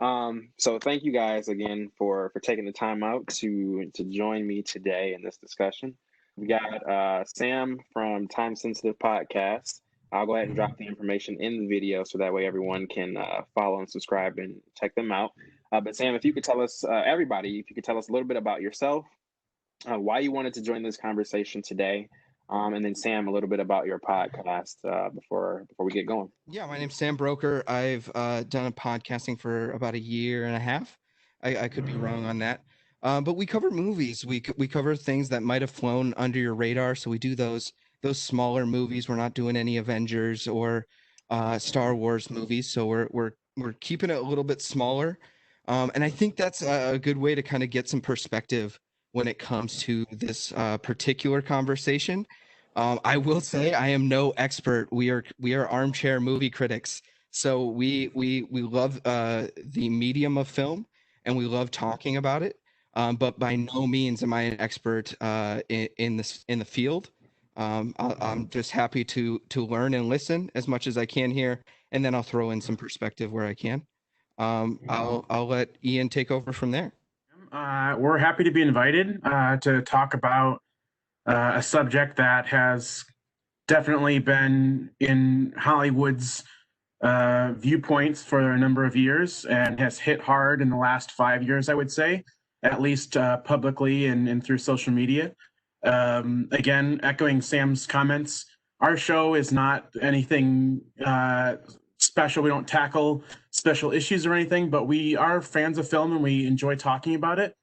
So thank you guys again for taking the time out to join me today in this discussion. We got Sam from Time Sensitive Podcast. I'll go ahead and drop the information in the video so that way everyone can follow and subscribe and check them out. But Sam, if you could tell us, everybody, if you could tell us a little bit about yourself, why you wanted to join this conversation today, and then Sam, a little bit about your podcast before we get going. Yeah, my name's Sam Broker. I've done a podcasting for about a year and a half. I could be wrong on that. But we cover movies. We cover things that might have flown under your radar. So we do those smaller movies. We're not doing any Avengers or Star Wars movies. So we're keeping it a little bit smaller. And I think that's a good way to kind of get some perspective when it comes to this particular conversation. I will say I am no expert. We are armchair movie critics, so we love the medium of film, and we love talking about it. But by no means am I an expert in the field. I'm just happy to learn and listen as much as I can here, and then I'll throw in some perspective where I can. I'll let Ian take over from there. We're happy to be invited to talk about a subject that has definitely been in Hollywood's viewpoints for a number of years and has hit hard in the last 5 years, I would say, at least publicly and through social media. Again, echoing Sam's comments, our show is not anything special. We don't tackle special issues or anything, but we are fans of film and we enjoy talking about it.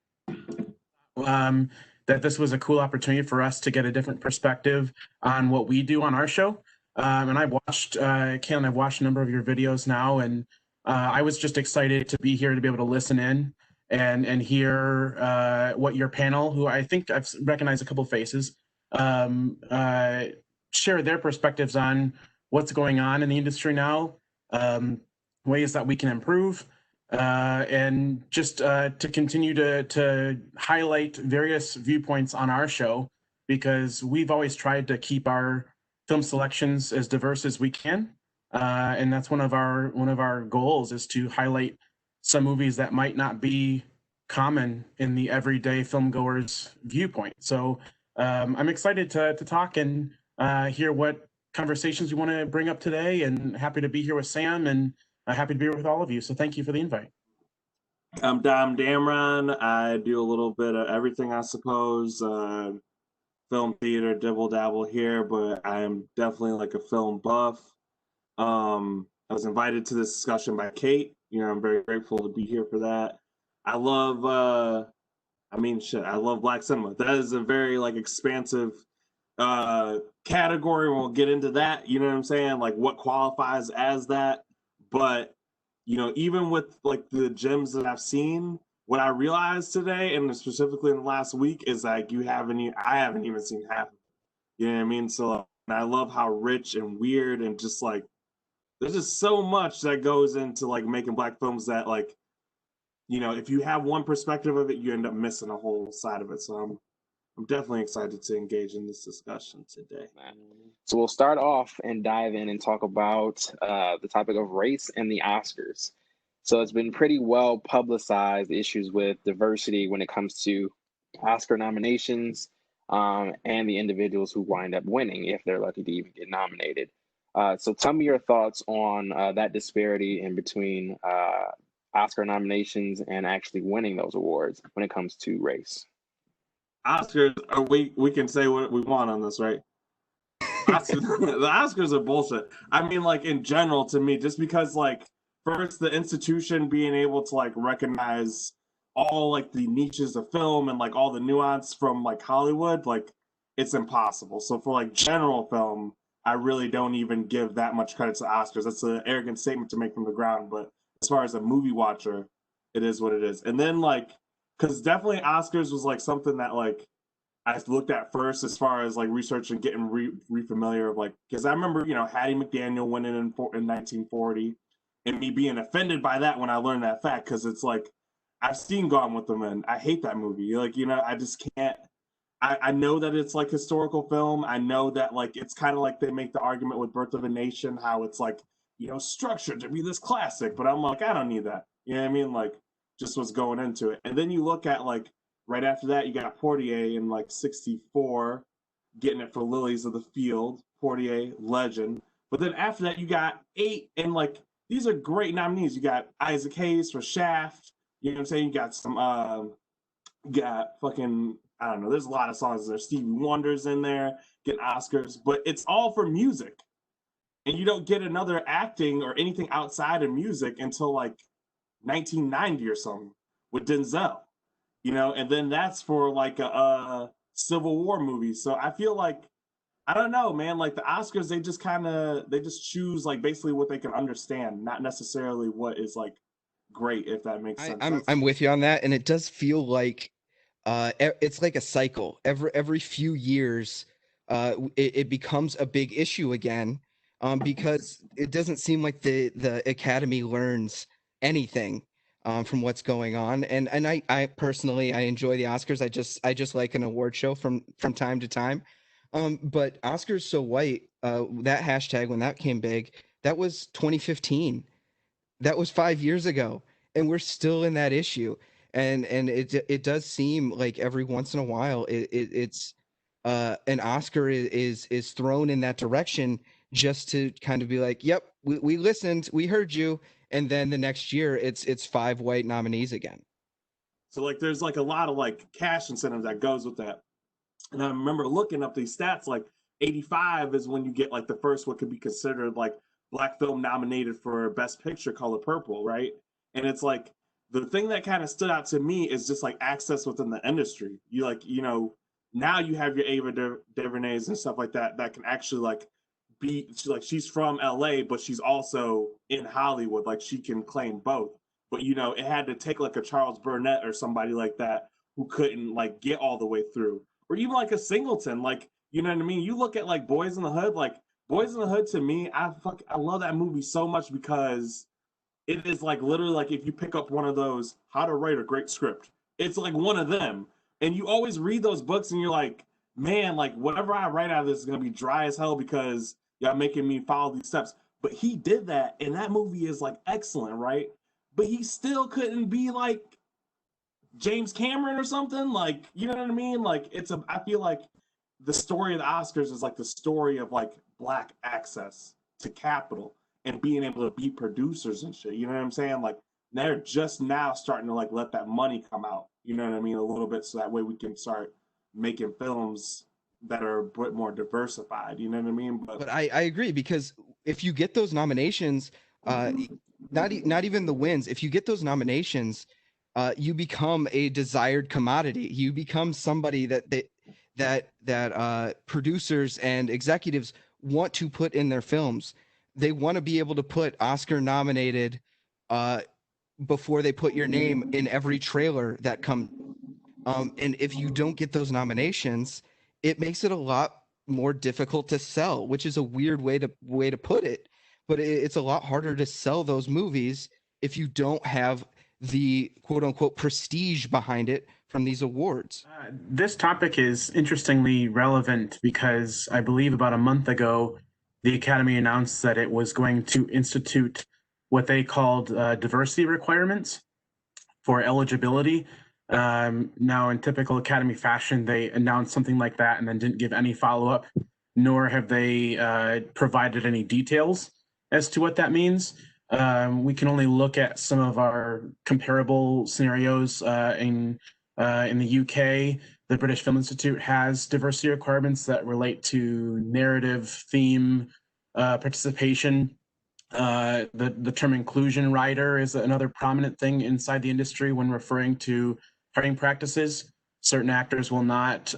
That this was a cool opportunity for us to get a different perspective on what we do on our show. And I've watched, Ken, I've watched a number of your videos now, and I was just excited to be here to be able to listen in and hear what your panel, who I think I've recognized a couple of faces, share their perspectives on what's going on in the industry now, ways that we can improve, and just to continue to highlight various viewpoints on our show, because we've always tried to keep our film selections as diverse as we can, and that's one of our goals, is to highlight some movies that might not be common in the everyday film goer's viewpoint. So I'm excited to talk and hear what conversations we want to bring up today, and happy to be here with Sam, and happy to be here with all of you. So thank you for the invite. I'm Dom Damron. I do a little bit of everything, I suppose. Film, theater, dibble dabble here, but I am definitely like a film buff. I was invited to this discussion by Kate. I'm very grateful to be here for that. I love, I love Black cinema. That is a very expansive category. We'll get into that. You know what I'm saying? Like what qualifies as that. But even with the gems that I've seen, what I realized today, and specifically in the last week, is I haven't even seen half of it. You know what I mean? So I love how rich and weird and just there's just so much that goes into making Black films that if you have one perspective of it, you end up missing a whole side of it. So I'm definitely excited to engage in this discussion today. So we'll start off and dive in and talk about the topic of race and the Oscars. So it's been pretty well publicized, issues with diversity when it comes to Oscar nominations, and the individuals who wind up winning if they're lucky to even get nominated. So tell me your thoughts on that disparity in between Oscar nominations and actually winning those awards when it comes to race. Oscars, we can say what we want on this, right? The Oscars are bullshit. I mean, in general, to me, just because first the institution being able to recognize all the niches of film and all the nuance from Hollywood, it's impossible. So for general film, I really don't even give that much credit to Oscars. That's an arrogant statement to make from the ground, but as far as a movie watcher, it is what it is. And then because definitely Oscars was something that I looked at first as far as research and getting re-familiar of because I remember Hattie McDaniel winning in 1940, and me being offended by that when I learned that fact, because it's I've seen Gone with the Wind. I hate that movie. I just can't. I know that it's historical film. I know that it's kind of they make the argument with Birth of a Nation, how it's structured to be this classic, but I'm like, I don't need that. You know what I mean? Like, just what's going into it. And then you look at like right after that, you got Portier in like '64 getting it for Lilies of the Field, Portier, legend. But then after that, you got 8, and like these are great nominees. You got Isaac Hayes for Shaft. You know what I'm saying? You got some, got fucking, I don't know. There's a lot of songs there. Stevie Wonder's in there, getting Oscars, but it's all for music. And you don't get another acting or anything outside of music until like 1990 or something with Denzel, and then that's for like a Civil War movie. So I feel like, I don't know, man, like the Oscars, they just choose like basically what they can understand, not necessarily what is like great, if that makes sense. I'm with you on that, and it does feel like it's like a cycle. Every few years, it becomes a big issue again, because it doesn't seem like the Academy learns anything from what's going on. And I personally, I enjoy the Oscars. I just like an award show from time to time. But Oscars So White, that hashtag when that came big, that was 2015. That was 5 years ago, and we're still in that issue. And it does seem like every once in a while it's an Oscar is thrown in that direction just to kind of be like, yep, we listened, we heard you, and then the next year it's 5 white nominees again. So like there's like a lot of like cash incentives that goes with that. And I remember looking up these stats, like 85 is when you get like the first what could be considered like black film nominated for Best Picture, Color Purple, right? And it's like the thing that kind of stood out to me is just like access within the industry. You like, now you have your Ava DuVernays and stuff like that that can actually like be like, she's from LA, but she's also in Hollywood. Like she can claim both. But it had to take like a Charles Burnett or somebody like that who couldn't like get all the way through, or even like a Singleton. Like, you know what I mean? You look at like Boys in the Hood. Like Boys in the Hood, to me, I love that movie so much because it is like literally like if you pick up one of those how to write a great script, it's like one of them. And you always read those books and you're like, man, like whatever I write out of this is gonna be dry as hell because y'all making me follow these steps. But he did that, and that movie is like excellent, right? But he still couldn't be like James Cameron or something. Like, you know what I mean? Like I feel like the story of the Oscars is like the story of like black access to capital and being able to beat producers and shit. You know what I'm saying? Like they're just now starting to like let that money come out. You know what I mean? A little bit, so that way we can start making films that are a bit more diversified. You know what I mean? But I agree, because if you get those nominations, not even the wins, if you get those nominations, you become a desired commodity. You become somebody that producers and executives want to put in their films. They want to be able to put Oscar nominated before they put your name in every trailer that comes. And if you don't get those nominations, it makes it a lot more difficult to sell, which is a weird way to put it. But it's a lot harder to sell those movies if you don't have the quote unquote prestige behind it from these awards. This topic is interestingly relevant because I believe about a month ago, the Academy announced that it was going to institute what they called diversity requirements for eligibility. Now, in typical Academy fashion, they announced something like that and then didn't give any follow-up, nor have they provided any details as to what that means. We can only look at some of our comparable scenarios in the UK. The British Film Institute has diversity requirements that relate to narrative, theme, participation. The term inclusion rider is another prominent thing inside the industry when referring to hiring practices. Certain actors will not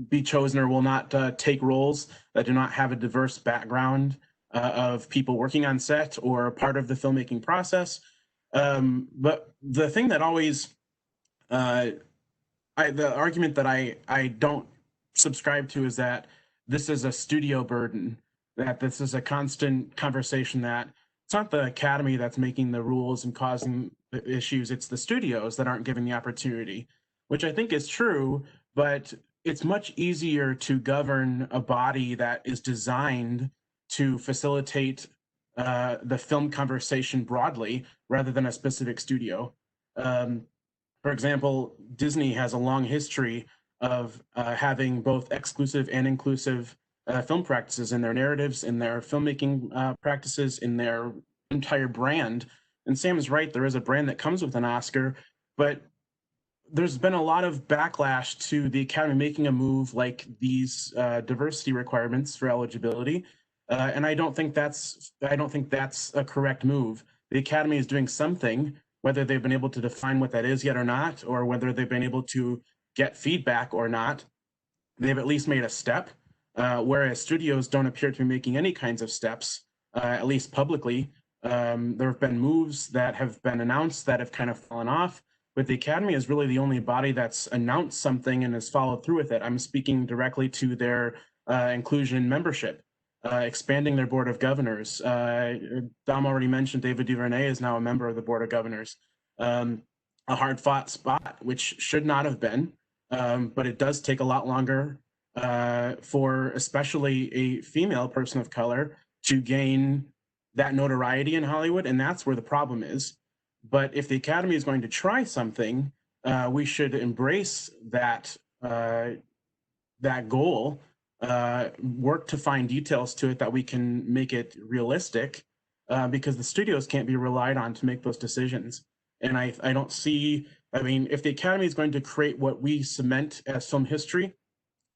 be chosen or will not take roles that do not have a diverse background of people working on set or part of the filmmaking process. But the thing that always, the argument that I don't subscribe to is that this is a studio burden, that this is a constant conversation that it's not the Academy that's making the rules and causing the issues, it's the studios that aren't given the opportunity, which I think is true, but it's much easier to govern a body that is designed to facilitate the film conversation broadly rather than a specific studio. For example, Disney has a long history of having both exclusive and inclusive film practices in their narratives, in their filmmaking practices, in their entire brand. And Sam is right, there is a brand that comes with an Oscar, but there's been a lot of backlash to the Academy making a move like these diversity requirements for eligibility, and I don't think that's a correct move. The Academy is doing something, whether they've been able to define what that is yet or not, or whether they've been able to get feedback or not. They've at least made a step, whereas studios don't appear to be making any kinds of steps, at least publicly. There have been moves that have been announced that have kind of fallen off, but the Academy is really the only body that's announced something and has followed through with it. I'm speaking directly to their inclusion membership, expanding their board of governors. Dom already mentioned David Duvernay is now a member of the board of governors. A hard-fought spot, which should not have been, but it does take a lot longer for especially a female person of color to gain that notoriety in Hollywood, and that's where the problem is. But if the Academy is going to try something, we should embrace that goal, work to find details to it that we can make it realistic, because the studios can't be relied on to make those decisions. And I don't see, I mean, if the Academy is going to create what we cement as film history,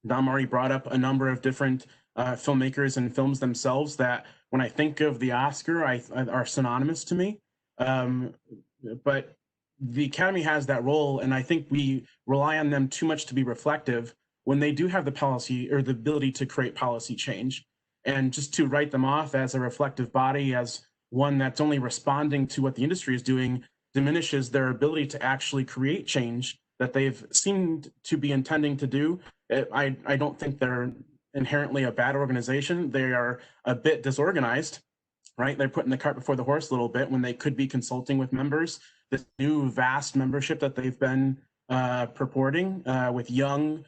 Dom already brought up a number of different filmmakers and films themselves that when I think of the Oscar, are synonymous to me. But the Academy has that role, and I think we rely on them too much to be reflective when they do have the policy or the ability to create policy change. And just to write them off as a reflective body, as one that's only responding to what the industry is doing, diminishes their ability to actually create change that they've seemed to be intending to do. I don't think they're inherently a bad organization. They are a bit disorganized, right? They're putting the cart before the horse a little bit when they could be consulting with members. This new vast membership that they've been purporting with young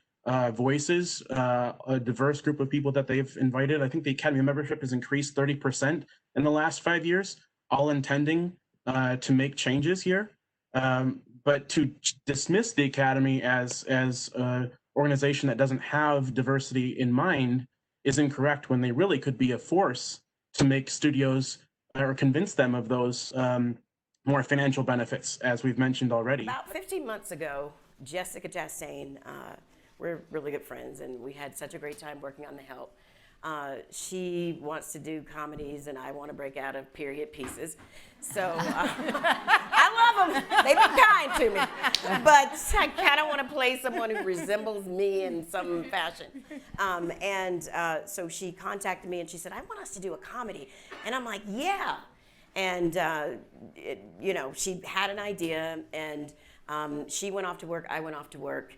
voices, a diverse group of people that they've invited. I think the Academy membership has increased 30% in the last 5 years, all intending to make changes here. But to dismiss the Academy as an organization that doesn't have diversity in mind is incorrect, when they really could be a force to make studios or convince them of those more financial benefits, as we've mentioned already. About 15 months ago, Jessica Chastain, we're really good friends, and we had such a great time working on The Help. She wants to do comedies, and I want to break out of period pieces. So I love them. They've been kind to me. But I kind of want to play someone who resembles me in some fashion. So she contacted me, and she said, I want us to do a comedy. And I'm like, yeah. And, she had an idea, and she went off to work. I went off to work.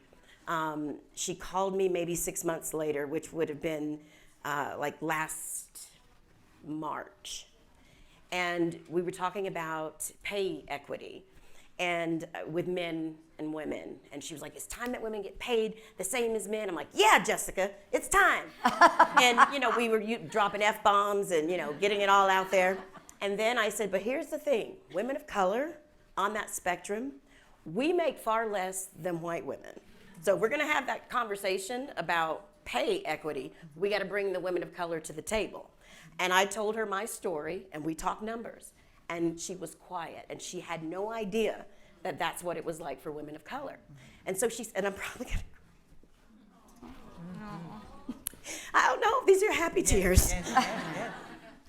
She called me maybe 6 months later, which would have been like last March. And we were talking about pay equity and with men and women. And she was like, it's time that women get paid the same as men. I'm like, yeah, Jessica, it's time. And, we were dropping F-bombs and, getting it all out there. And then I said, but here's the thing. Women of color on that spectrum, we make far less than white women. So we're going to have that conversation about pay equity. We got to bring the women of color to the table. And I told her my story, and we talked numbers. And she was quiet, and she had no idea that that's what it was like for women of color. And so she said, and I'm probably going to, I don't know, these are happy tears. Yes.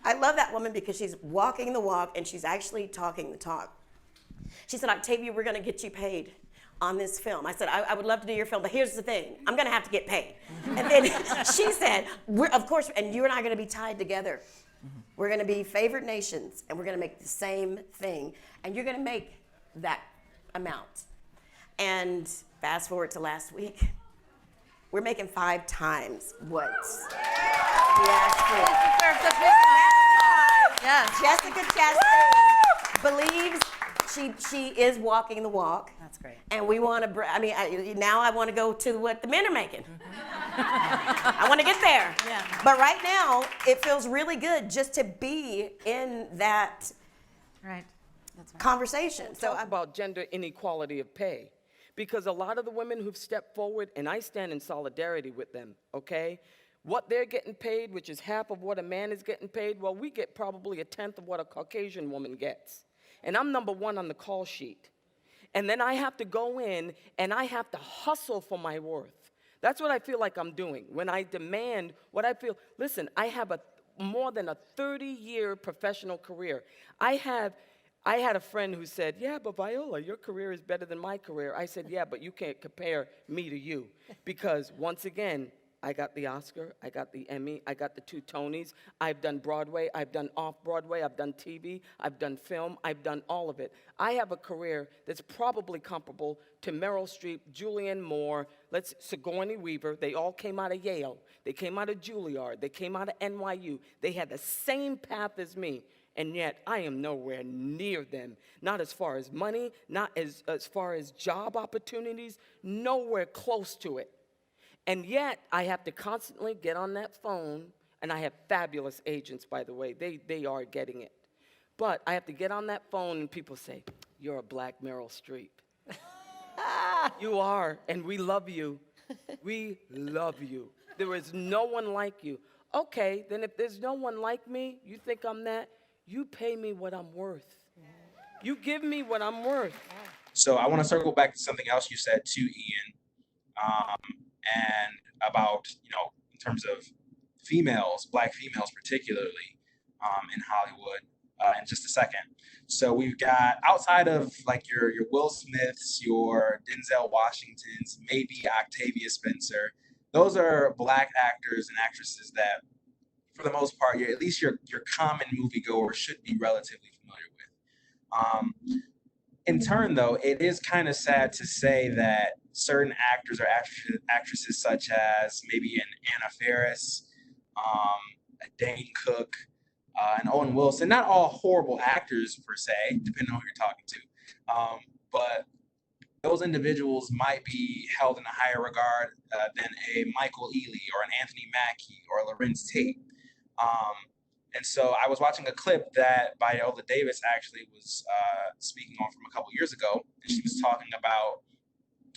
I love that woman because she's walking the walk, and she's actually talking the talk. She said, Octavia, we're going to get you paid on this film. I said, I would love to do your film, but here's the thing. I'm going to have to get paid. And then she said, of course, and you and I are going to be tied together. We're going to be favored nations, and we're going to make the same thing. And you're going to make that amount. And fast forward to last week, we're making 5 times what we asked for. Yes. Jessica Chastain believes she is walking the walk. That's great. And we want to, now I want to go to what the men are making. I want to get there. Yeah. But right now, it feels really good just to be in that Right. That's right. conversation. So Talk about gender inequality of pay, because a lot of the women who've stepped forward, and I stand in solidarity with them, okay? What they're getting paid, which is half of what a man is getting paid, well, we get probably a tenth of what a Caucasian woman gets. And I'm number one on the call sheet. And then I have to go in and I have to hustle for my worth. That's what I feel like I'm doing. When I demand what I feel, listen, I have more than a 30-year professional career. I had a friend who said, yeah, but Viola, your career is better than my career. I said, yeah, but you can't compare me to you. Because once again, I got the Oscar, I got the Emmy, I got the 2 Tonys. I've done Broadway, I've done off-Broadway, I've done TV, I've done film, I've done all of it. I have a career that's probably comparable to Meryl Streep, Julianne Moore, Sigourney Weaver. They all came out of Yale. They came out of Juilliard. They came out of NYU. They had the same path as me. And yet, I am nowhere near them. Not as far as money, not as far as job opportunities, nowhere close to it. And yet, I have to constantly get on that phone, and I have fabulous agents, by the way. They are getting it. But I have to get on that phone, and people say, you're a black Meryl Streep. You are, and we love you. We love you. There is no one like you. Okay, then if there's no one like me, you think I'm that? You pay me what I'm worth. You give me what I'm worth. So I want to circle back to something else you said too, Ian, and about, in terms of females, black females particularly, in Hollywood, in just a second. So we've got, outside of like your Will Smiths, your Denzel Washingtons, maybe Octavia Spencer, those are black actors and actresses that, for the most part, at least your common moviegoer should be relatively familiar with. In turn, though, it is kind of sad to say that certain actors or actresses, such as maybe an Anna Faris, a Dane Cook, and Owen Wilson, not all horrible actors per se, depending on who you're talking to, but those individuals might be held in a higher regard than a Michael Ealy or an Anthony Mackie or a Lorenz Tate. And so I was watching a clip that Viola Davis actually was speaking on from a couple years ago, and she was talking about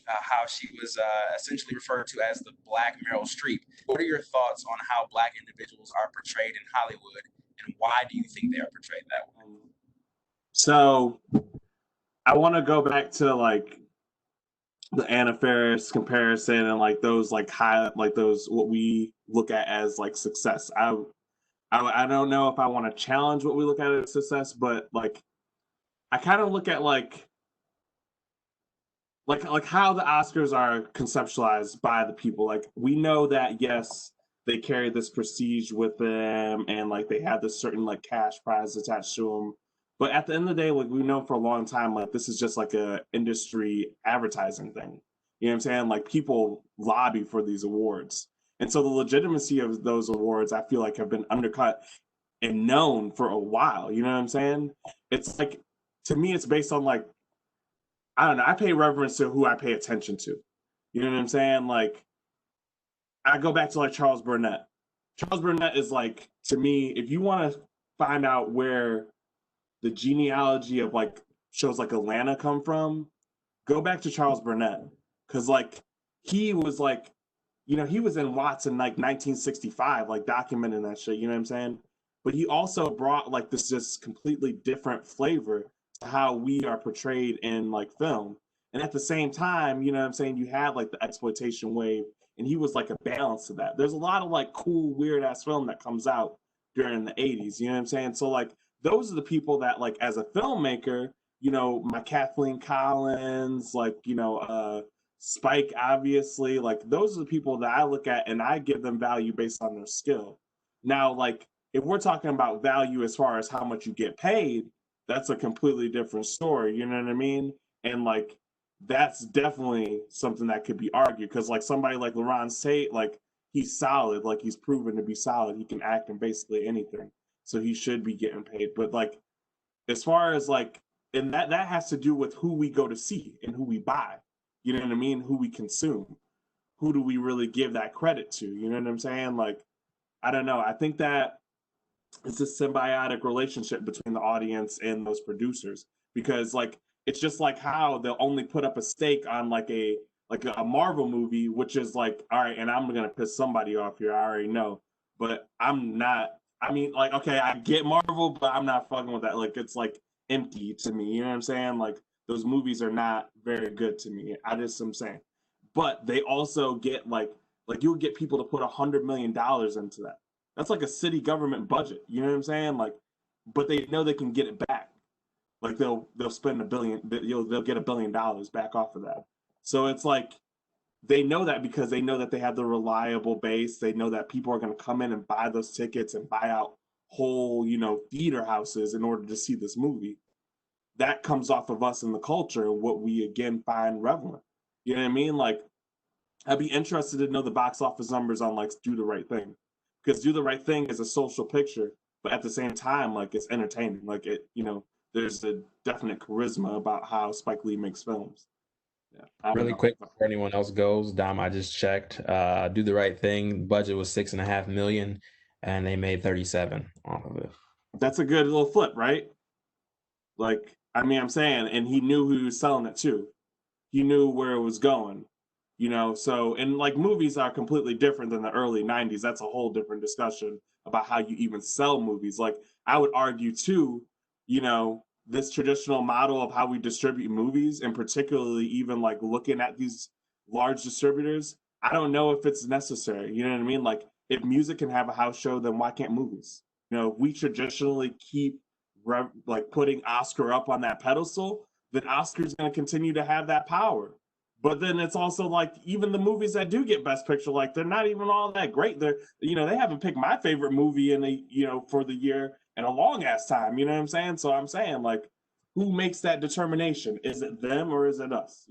how she was essentially referred to as the Black Meryl Streep. What are your thoughts on how Black individuals are portrayed in Hollywood, and why do you think they are portrayed that way? So I want to go back to like the Anna Faris comparison and like those like those what we look at as like success. I don't know if I want to challenge what we look at as success, but like I kind of look at like how the Oscars are conceptualized by the people. Like we know that yes, they carry this prestige with them, and like they have this certain like cash prize attached to them. But at the end of the day, like we've known for a long time, like this is just like a industry advertising thing. You know what I'm saying? Like people lobby for these awards. And so the legitimacy of those awards, I feel like, have been undercut and known for a while. You know what I'm saying? It's like, to me, it's based on like, I don't know, I pay reverence to who I pay attention to. You know what I'm saying? Like, I go back to like Charles Burnett. Charles Burnett is like, to me, if you want to find out where the genealogy of like shows like Atlanta come from, go back to Charles Burnett. Because like, he was like, you know, he was in Watts in like 1965, like documenting that shit, you know what I'm saying? But he also brought like this just completely different flavor to how we are portrayed in like film. And at the same time, you know what I'm saying, you had like the exploitation wave, and he was like a balance to that. There's a lot of like cool, weird ass film that comes out during the 80s, you know what I'm saying? So like those are the people that like as a filmmaker, you know, my Kathleen Collins, like, you know, Spike, obviously, like those are the people that I look at and I give them value based on their skill. Now, like if we're talking about value as far as how much you get paid, that's a completely different story. You know what I mean? And like that's definitely something that could be argued, because like somebody like Lorenz Tate, like he's solid, like he's proven to be solid. He can act in basically anything, so he should be getting paid. But like as far as like, and that has to do with who we go to see and who we buy. You know what I mean? Who we consume. who do we really give that credit to? You know what I'm saying? Like, I don't know. I think that it's a symbiotic relationship between the audience and those producers, because like it's just like how they'll only put up a stake on like a Marvel movie, which is like, all right, and I'm gonna piss somebody off here, I already know, but I'm not. I mean, like, okay, I get Marvel, but I'm not fucking with that. Like, it's like empty to me. You know what I'm saying? Like, those movies are not very good to me. I just am saying, but they also get like you'll get people to put $100 million into that. That's like a city government budget. You know what I'm saying? Like, but they know they can get it back. Like they'll spend $1 billion. They'll get $1 billion back off of that. So it's like they know that because they know that they have the reliable base. They know that people are going to come in and buy those tickets and buy out whole, theater houses in order to see this movie. That comes off of us in the culture, what we again find relevant. You know what I mean? Like, I'd be interested to know the box office numbers on like Do the Right Thing, because Do the Right Thing is a social picture, but at the same time, like it's entertaining. Like there's a definite charisma about how Spike Lee makes films. Yeah, Really quick before anyone else goes, Dom, I just checked. Do the Right Thing. Budget was $6.5 million, and they made 37 off of it. That's a good little flip, right? Like, I mean, I'm saying, and he knew who he was selling it to. He knew where it was going, So, and like movies are completely different than the early '90s. That's a whole different discussion about how you even sell movies. Like, I would argue too, this traditional model of how we distribute movies, and particularly even like looking at these large distributors, I don't know if it's necessary. You know what I mean? Like, if music can have a house show, then why can't movies? We traditionally keep like putting Oscar up on that pedestal, then Oscar's going to continue to have that power. But then it's also like, even the movies that do get Best Picture, like they're not even all that great. They're, they haven't picked my favorite movie in for the year in a long ass time. You know what I'm saying? So I'm saying, like, who makes that determination? Is it them or is it us?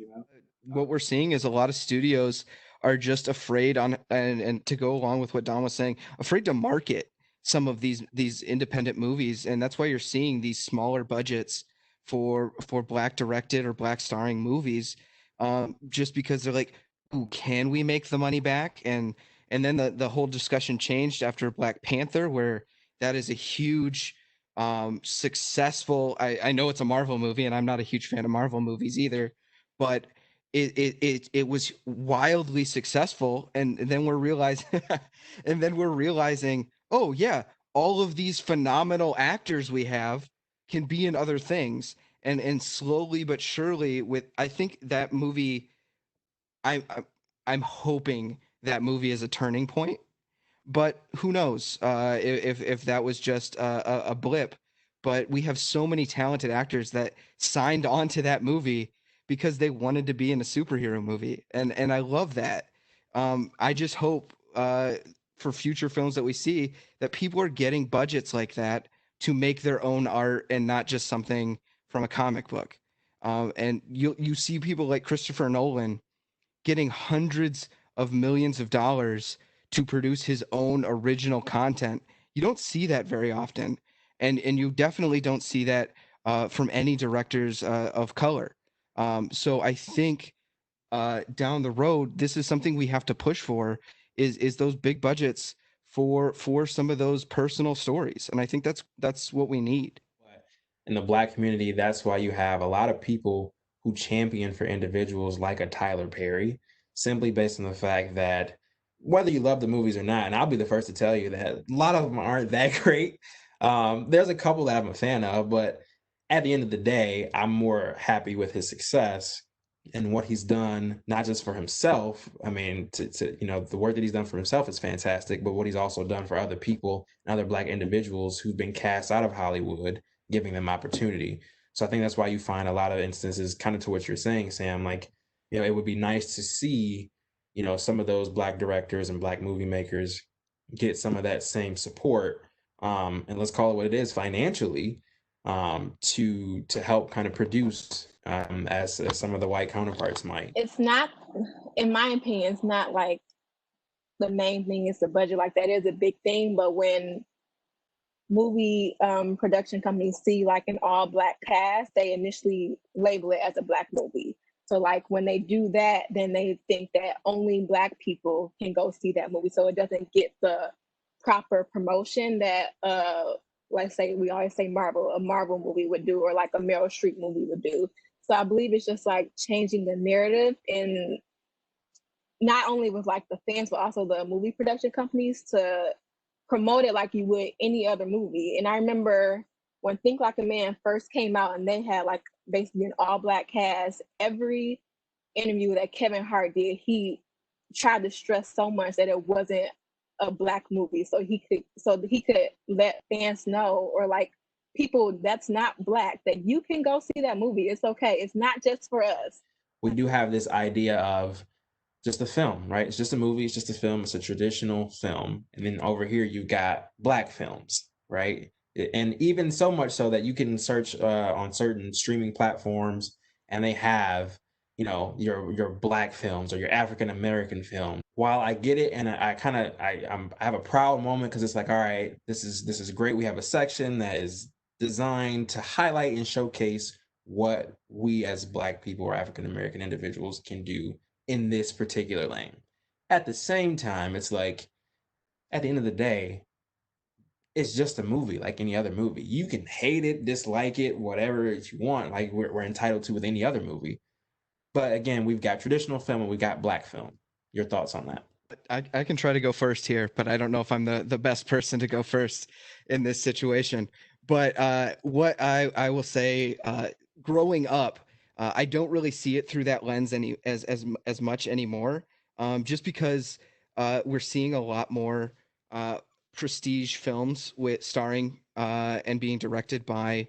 What we're seeing is a lot of studios are just afraid and to go along with what Don was saying, afraid to market some of these independent movies, and that's why you're seeing these smaller budgets for Black directed or Black starring movies, just because they're like, ooh, can we make the money back? And then the whole discussion changed after Black Panther, where that is a huge successful. I know it's a Marvel movie, and I'm not a huge fan of Marvel movies either, but it was wildly successful, and then we're realizing oh yeah, all of these phenomenal actors we have can be in other things, and slowly but surely, with I think that movie, I'm hoping that movie is a turning point, but who knows if that was just a blip. But we have so many talented actors that signed on to that movie because they wanted to be in a superhero movie, and I love that. I just hope for future films that we see that people are getting budgets like that to make their own art and not just something from a comic book. And you see people like Christopher Nolan getting hundreds of millions of dollars to produce his own original content. You don't see that very often, and you definitely don't see that from any directors of color. So I think down the road, this is something we have to push for, is those big budgets for some of those personal stories, and I think that's what we need. In the Black community, that's why you have a lot of people who champion for individuals like a Tyler Perry, simply based on the fact that whether you love the movies or not, and I'll be the first to tell you that a lot of them aren't that great. There's a couple that I'm a fan of, but at the end of the day, I'm more happy with his success and what he's done, not just for himself. I mean, to the work that he's done for himself is fantastic, but what he's also done for other people and other Black individuals who've been cast out of Hollywood, giving them opportunity. So I think that's why you find a lot of instances, kind of to what you're saying, Sam, like, it would be nice to see, some of those Black directors and Black movie makers get some of that same support, and let's call it what it is, financially, to help kind of produce as some of the white counterparts might. It's not, in my opinion, it's not like the main thing is the budget. Like, that is a big thing, but when movie production companies see like an all Black cast, they initially label it as a Black movie. So like when they do that, then they think that only Black people can go see that movie. So it doesn't get the proper promotion that let's say we always say a Marvel movie would do, or like a Meryl Streep movie would do. So I believe it's just like changing the narrative, and not only with like the fans, but also the movie production companies to promote it like you would any other movie. And I remember when Think Like a Man first came out and they had like basically an all Black cast, every interview that Kevin Hart did, he tried to stress so much that it wasn't a Black movie, so he could let fans know, or like people that's not Black, that you can go see that movie. It's okay. It's not just for us. We do have this idea of just a film, right? It's just a movie, it's just a film, it's a traditional film. And then over here, you got Black films, right? And even so much so that you can search on certain streaming platforms, and they have, you know, your Black films or your African American film. While I get it, and I have a proud moment, because it's like, all right, this is great. We have a section that is designed to highlight and showcase what we as Black people or African American individuals can do in this particular lane. At the same time, it's like, at the end of the day, it's just a movie like any other movie. You can hate it, dislike it, whatever you want, like we're entitled to with any other movie. But again, we've got traditional film and we got Black film. Your thoughts on that? I can try to go first here, but I don't know if I'm the best person to go first in this situation. But what I will say, growing up, I don't really see it through that lens as much anymore, just because we're seeing a lot more prestige films with starring and being directed by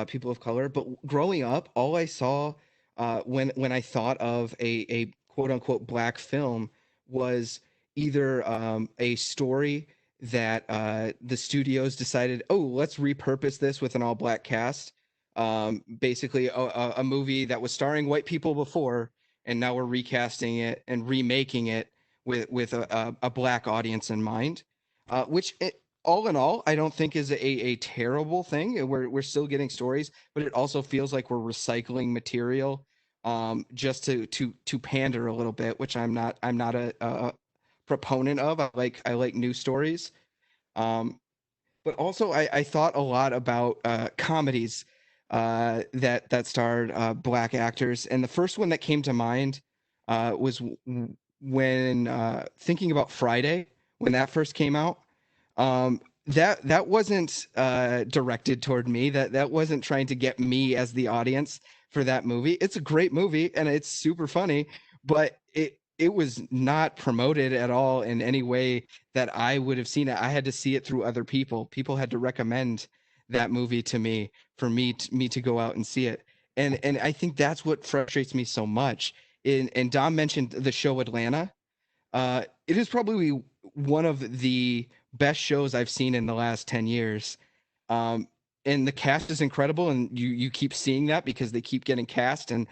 people of color. But growing up, all I saw when I thought of a quote unquote Black film was either a story that the studios decided, oh, let's repurpose this with an all Black cast. Basically, a movie that was starring white people before, and now we're recasting it and remaking it with a Black audience in mind. Which, all in all, I don't think is a terrible thing. We're still getting stories, but it also feels like we're recycling material just to pander a little bit, which I'm not a proponent of. I like new stories. But also I thought a lot about comedies that starred Black actors, and the first one that came to mind was when thinking about Friday, when that first came out. That wasn't directed toward me. That wasn't trying to get me as the audience for that movie. It's a great movie and it's super funny, but it was not promoted at all in any way that I would have seen it. I had to see it through other people. People had to recommend that movie to me for me to go out and see it. And I think that's what frustrates me so much. And Dom mentioned the show Atlanta. It is probably one of the best shows I've seen in the last 10 years. And the cast is incredible, and you keep seeing that because they keep getting cast in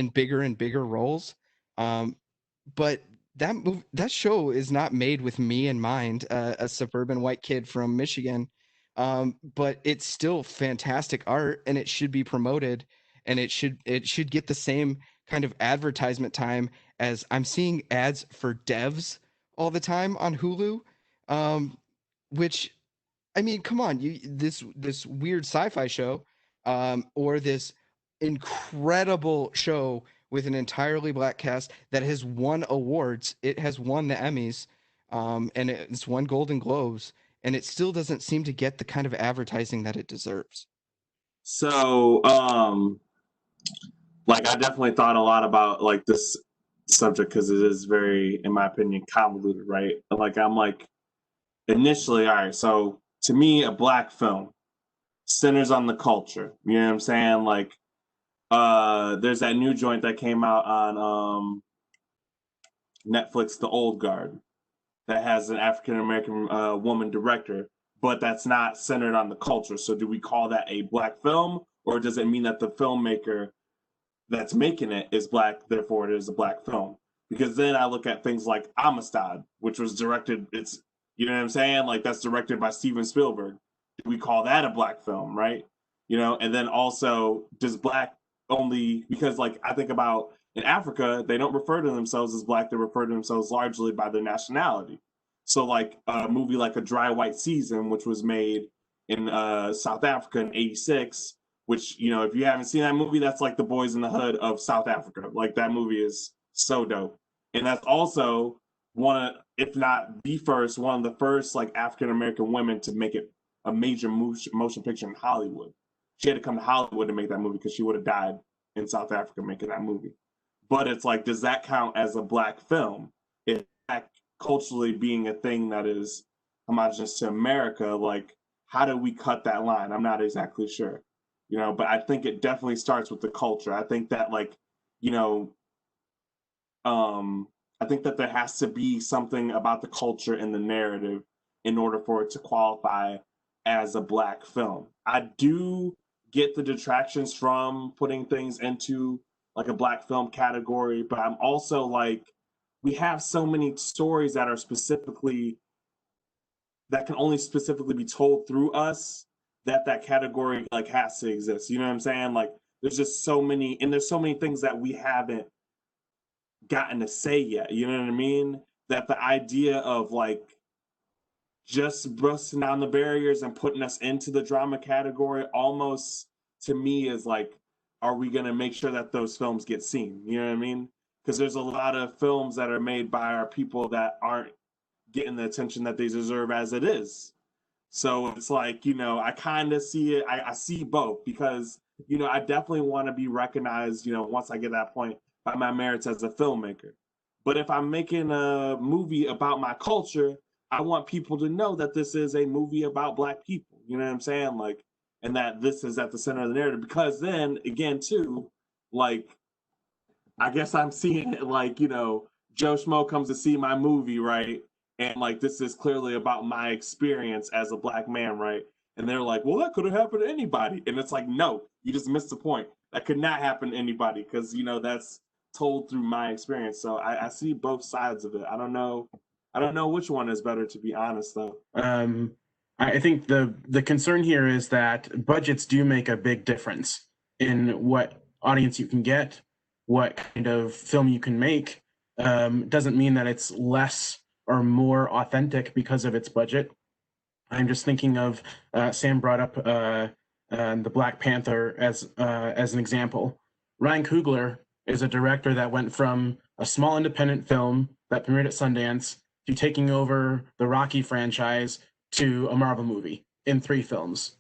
bigger and bigger roles. But that show is not made with me in mind, a suburban white kid from Michigan. But it's still fantastic art, and it should be promoted, and it should get the same kind of advertisement time as I'm seeing ads for devs all the time on Hulu. Which, I mean, come on, this weird sci-fi show, or this incredible show with an entirely Black cast that has won awards. It has won the Emmys, and it's won Golden Globes, and it still doesn't seem to get the kind of advertising that it deserves. So, like, I definitely thought a lot about like this subject because it is very, in my opinion, convoluted, right? Like, I'm like, initially, all right, so to me, a Black film centers on the culture. You know what I'm saying? Like, there's that new joint that came out on Netflix, The Old Guard, that has an African American woman director, but that's not centered on the culture. So do we call that a Black film, or does it mean that the filmmaker that's making it is Black, therefore it is a Black film? Because then I look at things like Amistad, which was directed, you know what I'm saying? Like, that's directed by Steven Spielberg. Do we call that a Black film, right? You know, and then also, does Black only, because like I think about In Africa, they don't refer to themselves as Black, they refer to themselves largely by their nationality. So like a movie like A Dry White Season, which was made in South Africa in '86, which, you know, if you haven't seen that movie, that's like the Boys in the Hood of South Africa. Like that movie is so dope. And that's also one of, if not the first, one of the first like African American women to make it a major motion picture in Hollywood. She had to come to Hollywood to make that movie because she would have died in South Africa making that movie. But it's like, does that count as a Black film? If Black culturally being a thing that is homogenous to America, like, how do we cut that line? I'm not exactly sure, you know, but I think it definitely starts with the culture. I think that, like, you know, I think that there has to be something about the culture and the narrative in order for it to qualify as a Black film. I do get the detractions from putting things into like a Black film category, but I'm also like, we have so many stories that are specifically, that can only specifically be told through us, that that category like has to exist. You know what I'm saying? Like there's just so many, and there's so many things that we haven't gotten to say yet. You know what I mean? That the idea of like just busting down the barriers and putting us into the drama category almost to me is like, are we going to make sure that those films get seen? You know what I mean? Because there's a lot of films that are made by our people that aren't getting the attention that they deserve as it is. So it's like, you know, I kind of see it. I see both because, you know, I definitely want to be recognized, you know, once I get that point, by my merits as a filmmaker. But if I'm making a movie about my culture, I want people to know that this is a movie about Black people. You know what I'm saying? Like, and that this is at the center of the narrative. Because then again, too, like, I guess I'm seeing it like, you know, Joe Schmo comes to see my movie, right? And like, this is clearly about my experience as a Black man, right? And they're like, well, that could have happened to anybody. And it's like, no, you just missed the point. That could not happen to anybody because, you know, that's told through my experience. So I see both sides of it. I don't know which one is better, to be honest, though. I think the concern here is that budgets do make a big difference in what audience you can get, what kind of film you can make. Doesn't mean that it's less or more authentic because of its budget. I'm just thinking of Sam brought up the Black Panther as an example. Ryan Coogler is a director that went from a small independent film that premiered at Sundance to taking over the Rocky franchise to a Marvel movie in 3 films.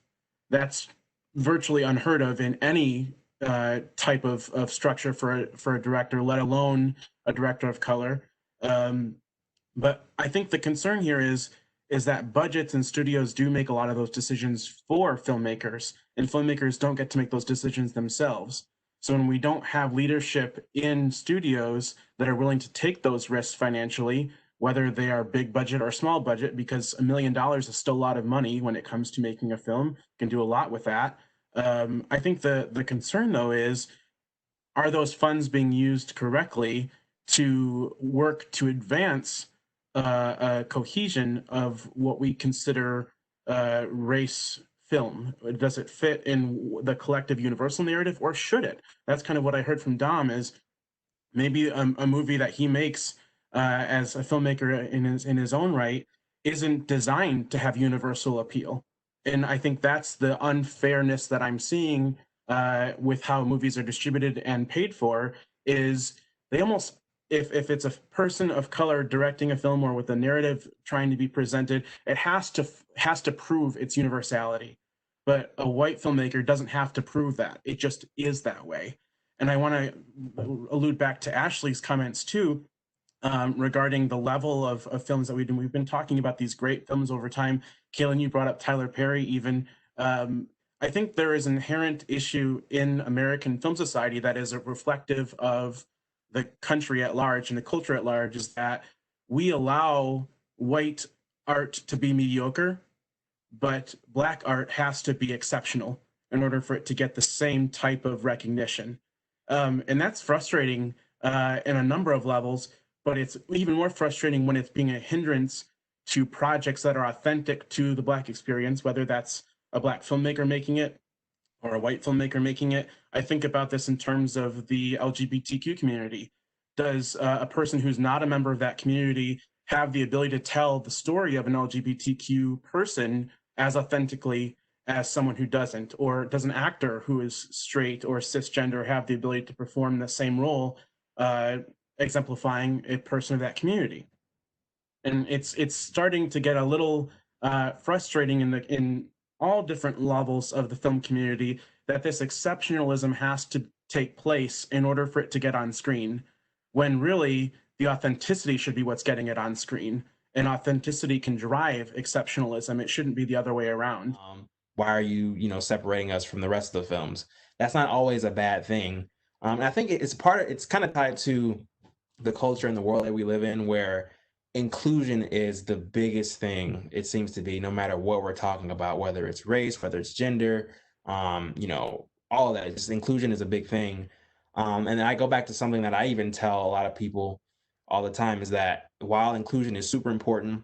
That's virtually unheard of in any type of structure for a director, let alone a director of color. But I think the concern here is that budgets and studios do make a lot of those decisions for filmmakers, and filmmakers don't get to make those decisions themselves. So when we don't have leadership in studios that are willing to take those risks financially, whether they are big budget or small budget, because $1 million is still a lot of money when it comes to making a film, you can do a lot with that. I think the concern, though, is, are those funds being used correctly to work to advance a cohesion of what we consider race film? Does it fit in the collective universal narrative, or should it? That's kind of what I heard from Dom, is maybe a movie that he makes as a filmmaker in his own right isn't designed to have universal appeal. And I think that's the unfairness that I'm seeing with how movies are distributed and paid for, is they almost, if it's a person of color directing a film or with a narrative trying to be presented, it has to prove its universality. But a white filmmaker doesn't have to prove that. It just is that way. And I want to allude back to Ashley's comments too, regarding the level of films that we've been talking about, these great films over time. Kaylin, you brought up Tyler Perry even. I think there is an inherent issue in American film society that is reflective of the country at large and the culture at large, is that we allow white art to be mediocre, but Black art has to be exceptional in order for it to get the same type of recognition. And that's frustrating in a number of levels, but it's even more frustrating when it's being a hindrance to projects that are authentic to the Black experience, whether that's a Black filmmaker making it, or a white filmmaker making it. I think about this in terms of the LGBTQ community. Does a person who's not a member of that community have the ability to tell the story of an LGBTQ person as authentically as someone who doesn't? Or does an actor who is straight or cisgender have the ability to perform the same role, exemplifying a person of that community? And it's starting to get a little frustrating in all different levels of the film community that this exceptionalism has to take place in order for it to get on screen, when really the authenticity should be what's getting it on screen, and authenticity can drive exceptionalism. It shouldn't be the other way around. Why are you, separating us from the rest of the films? That's not always a bad thing. And I think it's kind of tied to the culture and the world that we live in, where inclusion is the biggest thing, it seems to be, no matter what we're talking about, whether it's race, whether it's gender, all of that. Just inclusion is a big thing. And I go back to something that I even tell a lot of people all the time, is that while inclusion is super important,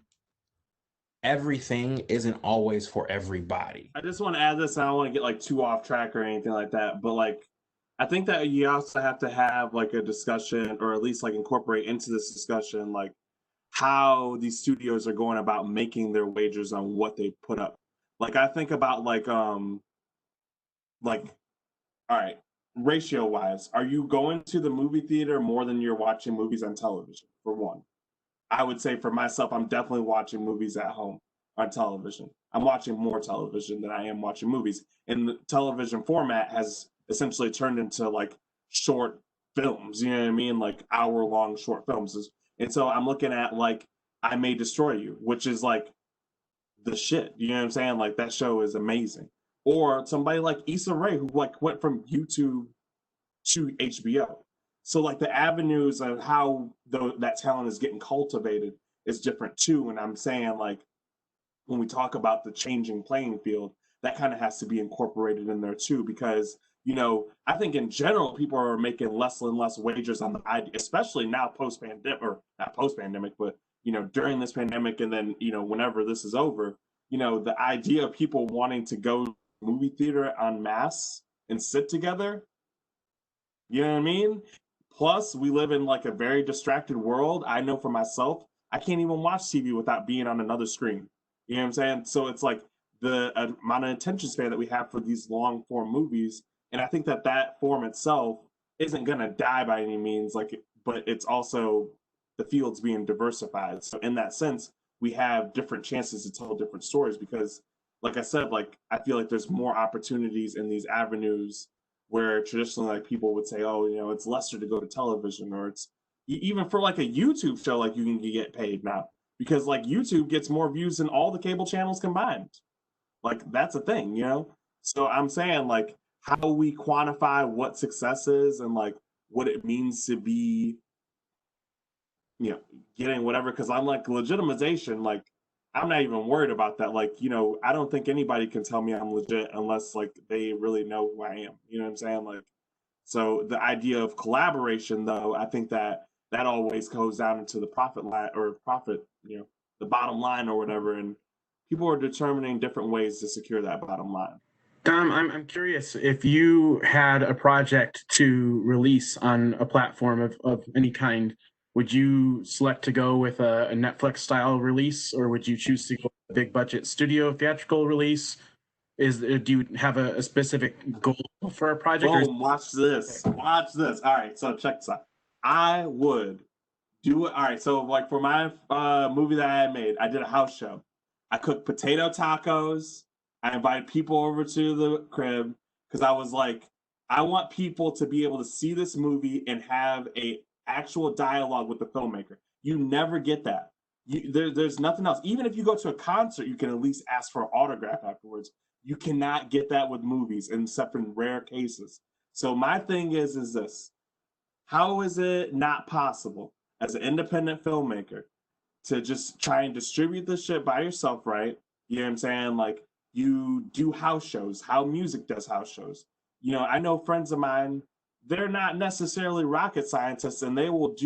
everything isn't always for everybody. I just want to add this, and I don't want to get like too off track or anything like that, but like I think that you also have to have like a discussion, or at least like incorporate into this discussion, like how these studios are going about making their wagers on what they put up. Like I think about like all right, ratio wise, are you going to the movie theater more than you're watching movies on television? For one, I would say for myself, I'm definitely watching movies at home on television. I'm watching more television than I am watching movies. And the television format has essentially turned into like short films, you know what I mean? Like hour-long short films. And so I'm looking at like I May Destroy You, which is like the shit. You know what I'm saying? Like that show is amazing. Or somebody like Issa Rae, who like went from YouTube to HBO. So like the avenues of how that talent is getting cultivated is different too. And I'm saying like when we talk about the changing playing field, that kind of has to be incorporated in there too, because I think in general people are making less and less wagers on the idea, especially now post-pandemic, or not post-pandemic, but during this pandemic, and then whenever this is over, the idea of people wanting to go to movie theater en masse and sit together. You know what I mean? Plus, we live in like a very distracted world. I know for myself, I can't even watch TV without being on another screen. You know what I'm saying? So it's like the amount of attention span that we have for these long form movies. And I think that form itself isn't going to die by any means, but it's also the field's being diversified. So in that sense, we have different chances to tell different stories because, like I said, like I feel like there's more opportunities in these avenues where traditionally like people would say, oh, it's lesser to go to television, or it's even for like a YouTube show, like you can get paid now because like YouTube gets more views than all the cable channels combined. Like that's a thing, So I'm saying like how we quantify what success is and like what it means to be, getting whatever. Because I'm like legitimization, like I'm not even worried about that. Like, I don't think anybody can tell me I'm legit unless like they really know who I am. You know what I'm saying? Like, so the idea of collaboration, though, I think that always goes down into the profit line or profit, the bottom line or whatever. And people are determining different ways to secure that bottom line. Dom, I'm curious if you had a project to release on a platform of any kind, would you select to go with a Netflix style release, or would you choose to go with a big budget studio theatrical release? Do you have a specific goal for a project? Boom, watch this. Watch this. All right, so check this out. I would do it. All right, so like for my movie that I had made, I did a house show. I cooked potato tacos. I invited people over to the crib because I was like, I want people to be able to see this movie and have a actual dialogue with the filmmaker. You never get that. There's nothing else. Even if you go to a concert, you can at least ask for an autograph afterwards. You cannot get that with movies, except in rare cases. So my thing is this. How is it not possible as an independent filmmaker to just try and distribute this shit by yourself, right? You know what I'm saying? Like, you do house shows, how music does house shows. I know friends of mine, they're not necessarily rocket scientists, and they will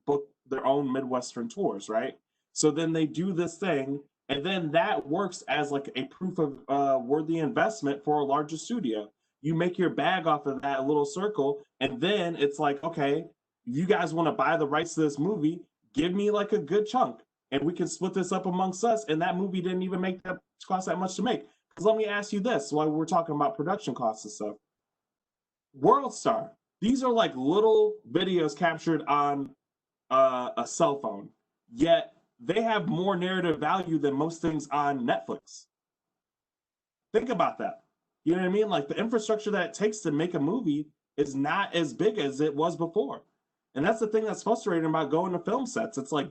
book their own Midwestern tours, right? So then they do this thing, and then that works as like a proof of worthy investment for a larger studio. you make your bag off of that little circle, and then it's like, okay, you guys want to buy the rights to this movie, give me like a good chunk, and we can split this up amongst us. And that movie didn't even make that cost that much to make. Because let me ask you this, while we're talking about production costs and stuff. World Star, these are like little videos captured on a cell phone, yet they have more narrative value than most things on Netflix. Think about that. You know what I mean? Like the infrastructure that it takes to make a movie is not as big as it was before. And that's the thing that's frustrating about going to film sets. It's like,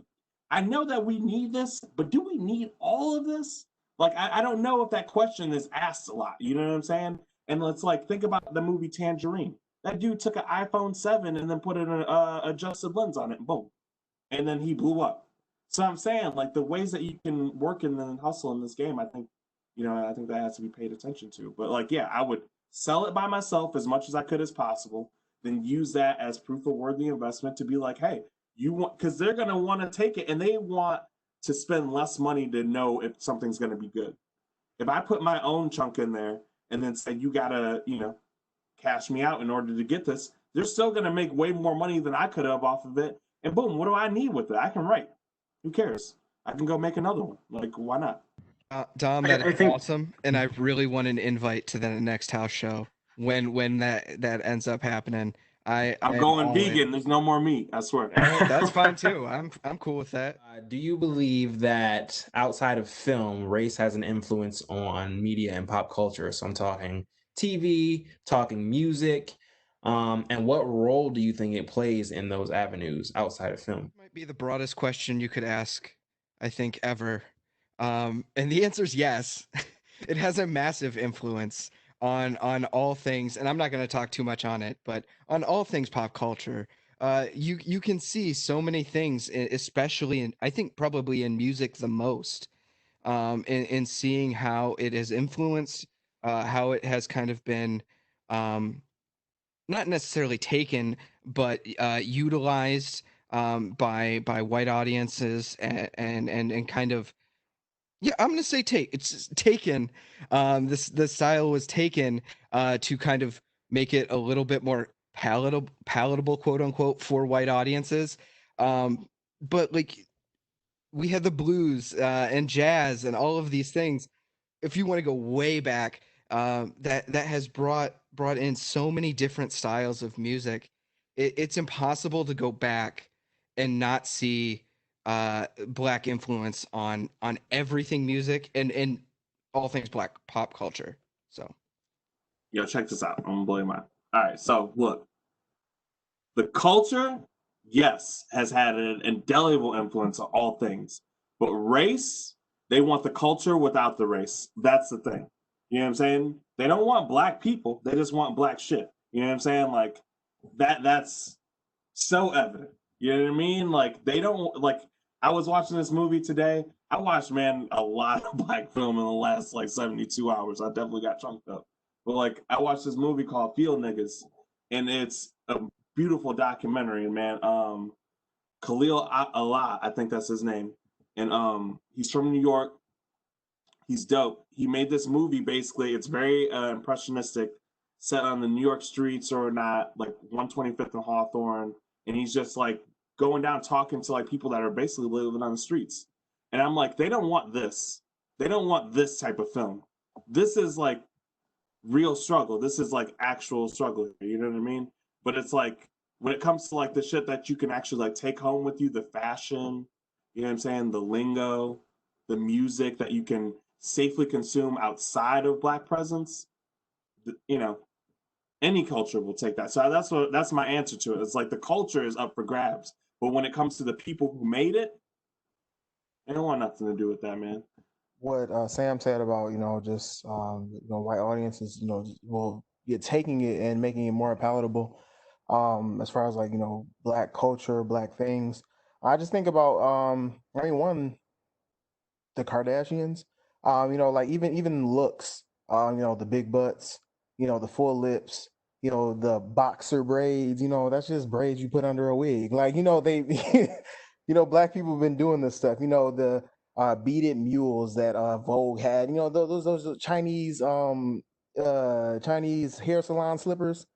I know that we need this, but do we need all of this? Like, I don't know if that question is asked a lot. You know what I'm saying? And let's like think about the movie Tangerine. That dude took an iPhone 7 and then put an adjusted lens on it, and boom. And then he blew up. So I'm saying, like, the ways that you can work and then hustle in this game, I think, I think that has to be paid attention to. But like, yeah, I would sell it by myself as much as I could as possible, then use that as proof of worthy investment to be like, hey, you want, because they're going to want to take it and they want to spend less money to know if something's going to be good. If I put my own chunk in there and then say, you got to, cash me out in order to get this, they're still going to make way more money than I could have off of it. And boom, what do I need with it? I can write. Who cares? I can go make another one. Like, why not? Dom, that is awesome, and I really want an invite to the next house show when that ends up happening. I'm going vegan. There's no more meat. I swear. That's fine too. I'm cool with that. Do you believe that outside of film, race has an influence on media and pop culture? So I'm talking TV, talking music, and what role do you think it plays in those avenues outside of film? Might be the broadest question you could ask, I think, ever. And the answer is yes. It has a massive influence on all things, and I'm not going to talk too much on it, but on all things pop culture. You can see so many things, especially in, I think probably in music the most, in seeing how it has influenced, how it has kind of been, not necessarily taken, but utilized by white audiences and kind of. Yeah, I'm gonna say it's taken. The style was taken to kind of make it a little bit more palatable, quote unquote, for white audiences. But like we had the blues and jazz and all of these things. If you want to go way back, that has brought in so many different styles of music. It's impossible to go back and not see black influence on everything music and all things black pop culture. So yo, check this out. I'm gonna blow your mind. All right, so look, the culture, yes, has had an indelible influence on all things, but race, they want the culture without the race. That's the thing. You know what I'm saying? They don't want black people, they just want black shit. You know what I'm saying? Like that's so evident. You know what I mean? Like they don't like. I was watching this movie today. I watched, man, a lot of black film in the last like 72 hours. I definitely got chunked up. But like I watched this movie called Field Niggas, and it's a beautiful documentary, man. Khalil Allah, I think that's his name. And he's from New York. He's dope. He made this movie basically. It's very impressionistic, set on the New York streets or not, like 125th and Hawthorne. And he's just like going down talking to like people that are basically living on the streets. And I'm like, they don't want this. They don't want this type of film. This is like real struggle. This is like actual struggle. You know what I mean? But it's like when it comes to like the shit that you can actually like take home with you, the fashion, you know what I'm saying? The lingo, the music that you can safely consume outside of black presence, any culture will take that. So that's my answer to it. It's like the culture is up for grabs. But when it comes to the people who made it, they don't want nothing to do with that, man. What Sam said about just white audiences you're taking it and making it more palatable as far as like black culture, black things. I just think about the Kardashians, like even looks, the big butts, the full lips, the boxer braids, that's just braids you put under a wig. Like, they black people have been doing this stuff, the beaded mules that Vogue had, those Chinese Chinese hair salon slippers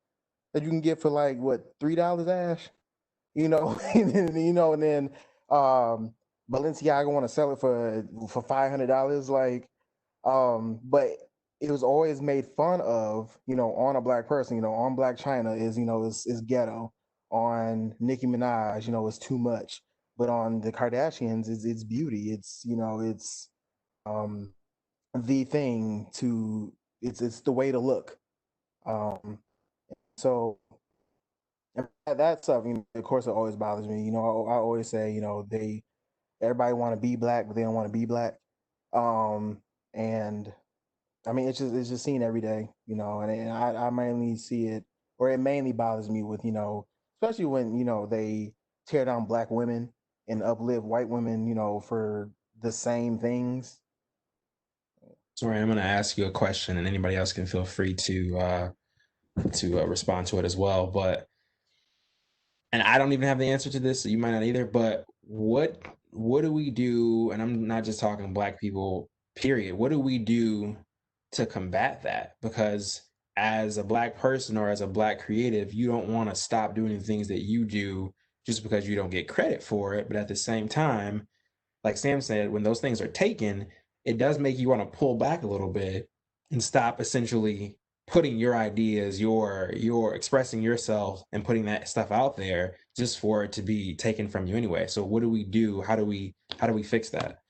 that you can get for like what, $3, Ash? And then um Balenciaga want to sell it for $500. But it was always made fun of, on a black person, on Black China is ghetto. On Nicki Minaj, it's too much. But on the Kardashians, it's beauty. It's um the thing to it's the way to look. Um, so and that stuff, of course, it always bothers me. I always say, everybody want to be black, but they don't want to be black. And I mean, it's just seen every day, and I mainly see it, or it mainly bothers me with, especially when they tear down black women and uplift white women, for the same things. Sorry, I'm going to ask you a question, and anybody else can feel free to respond to it as well. And I don't even have the answer to this, so you might not either. But what do we do? And I'm not just talking black people, period. What do we do to combat that? Because as a black person or as a black creative, you don't want to stop doing the things that you do just because you don't get credit for it. But at the same time, like Sam said, when those things are taken, it does make you want to pull back a little bit and stop essentially putting your ideas, your expressing yourself and putting that stuff out there just for it to be taken from you anyway. So what do we do? How do we fix that?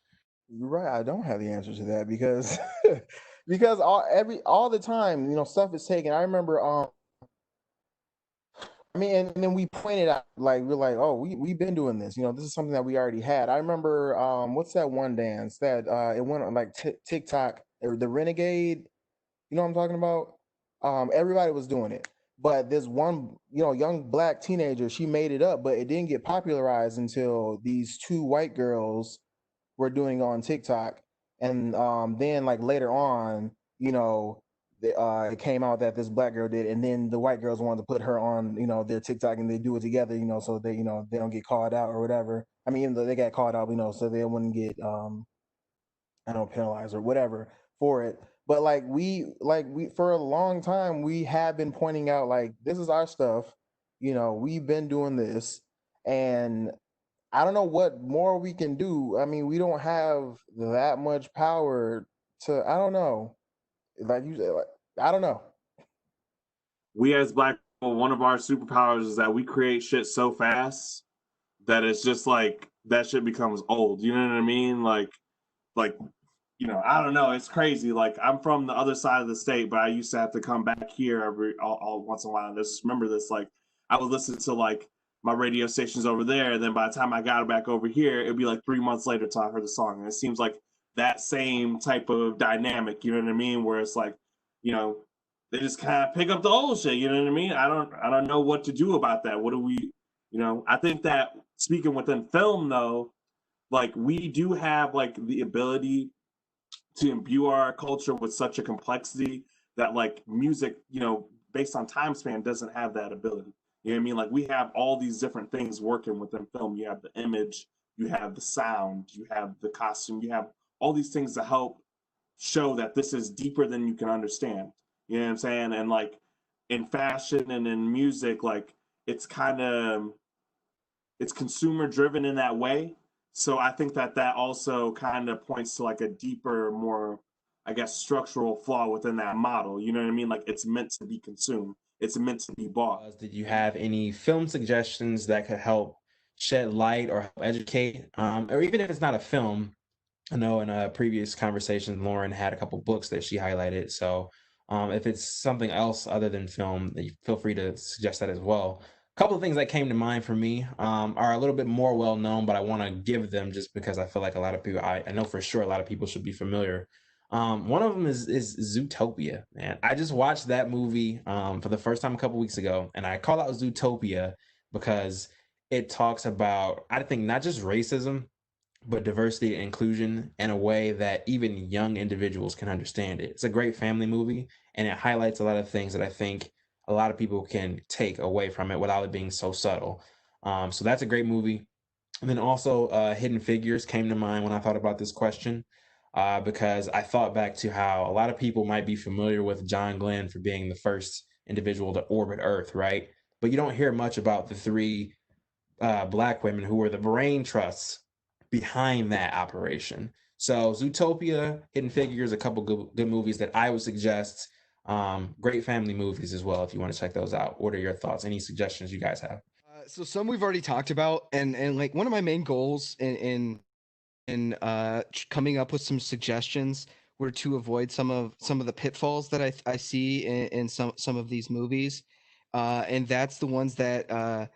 You're right. I don't have the answer to that because because all the time, stuff is taken. I remember I mean, and then we pointed out, like, we're like, oh, we've been doing this. This is something that we already had. I remember, what's that one dance that it went on like TikTok, or the Renegade? You know what I'm talking about? Everybody was doing it, but this one, young black teenager, she made it up, but it didn't get popularized until these two white girls were doing on TikTok, and then like later on, it came out that this black girl did, and then the white girls wanted to put her on, their TikTok, and they do it together, so they don't get called out or whatever. I mean, even though they got called out, so they wouldn't get I don't know, penalized or whatever for it. But like we for a long time we have been pointing out, like, this is our stuff, we've been doing this, and I don't know what more we can do. I mean, we don't have that much power to. I don't know. Like you said, like, I don't know. We as black people, one of our superpowers is that we create shit so fast that it's just like that shit becomes old. You know what I mean? Like I don't know. It's crazy. Like, I'm from the other side of the state, but I used to have to come back here all once in a while. And just remember this, like, I would listen to like my radio stations over there, and then by the time I got back over here, it'd be like 3 months later till I heard the song. And it seems like that same type of dynamic. You know what I mean? Where it's like, you know, they just kind of pick up the old shit. You know what I mean? I don't know what to do about that. What do we? I think that speaking within film though, like, we do have like the ability to imbue our culture with such a complexity that, like, music, based on time span, doesn't have that ability. You know what I mean? Like, we have all these different things working within film. You have the image, you have the sound, you have the costume, you have all these things to help show that this is deeper than you can understand. You know what I'm saying? And like in fashion and in music, like, it's consumer driven in that way. So I think that also kind of points to like a deeper, more, I guess, structural flaw within that model. You know what I mean? Like, it's meant to be consumed. It's meant to be bought. Did you have any film suggestions that could help shed light or help educate? Or even if it's not a film, I know in a previous conversation, Lauren had a couple books that she highlighted. So if it's something else other than film, feel free to suggest that as well. A couple of things that came to mind for me are a little bit more well known, but I want to give them just because I feel like a lot of people, I know for sure a lot of people should be familiar. One of them is Zootopia, man. I just watched that movie for the first time a couple weeks ago, and I call out Zootopia because it talks about, I think, not just racism, but diversity and inclusion in a way that even young individuals can understand it. It's a great family movie, and it highlights a lot of things that I think a lot of people can take away from it without it being so subtle. So that's a great movie. And then also Hidden Figures came to mind when I thought about this question. because I thought back to how a lot of people might be familiar with John Glenn for being the first individual to orbit Earth, right? But you don't hear much about the three Black women who were the brain trusts behind that operation. So Zootopia, Hidden Figures, a couple good movies that I would suggest. Great family movies as well if you want to check those out. What are your thoughts? Any suggestions you guys have? So some we've already talked about, and like one of my main goals in coming up with some suggestions were to avoid some of the pitfalls that I see in some of these movies, and that's the ones that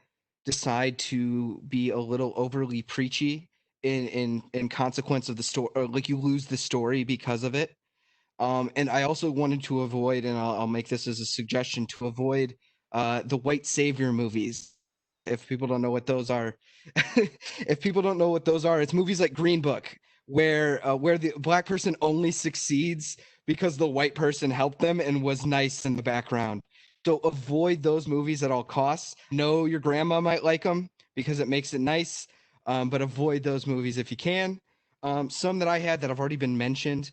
decide to be a little overly preachy in consequence of the story, or like you lose the story because of it. And I also wanted to avoid, and I'll make this as a suggestion, to avoid the white savior movies. If people don't know what those are, if people don't know what those are, it's movies like Green Book, where the Black person only succeeds because the white person helped them and was nice in the background. So avoid those movies at all costs. Know your grandma might like them because it makes it nice, but avoid those movies if you can. Some that I had that have already been mentioned,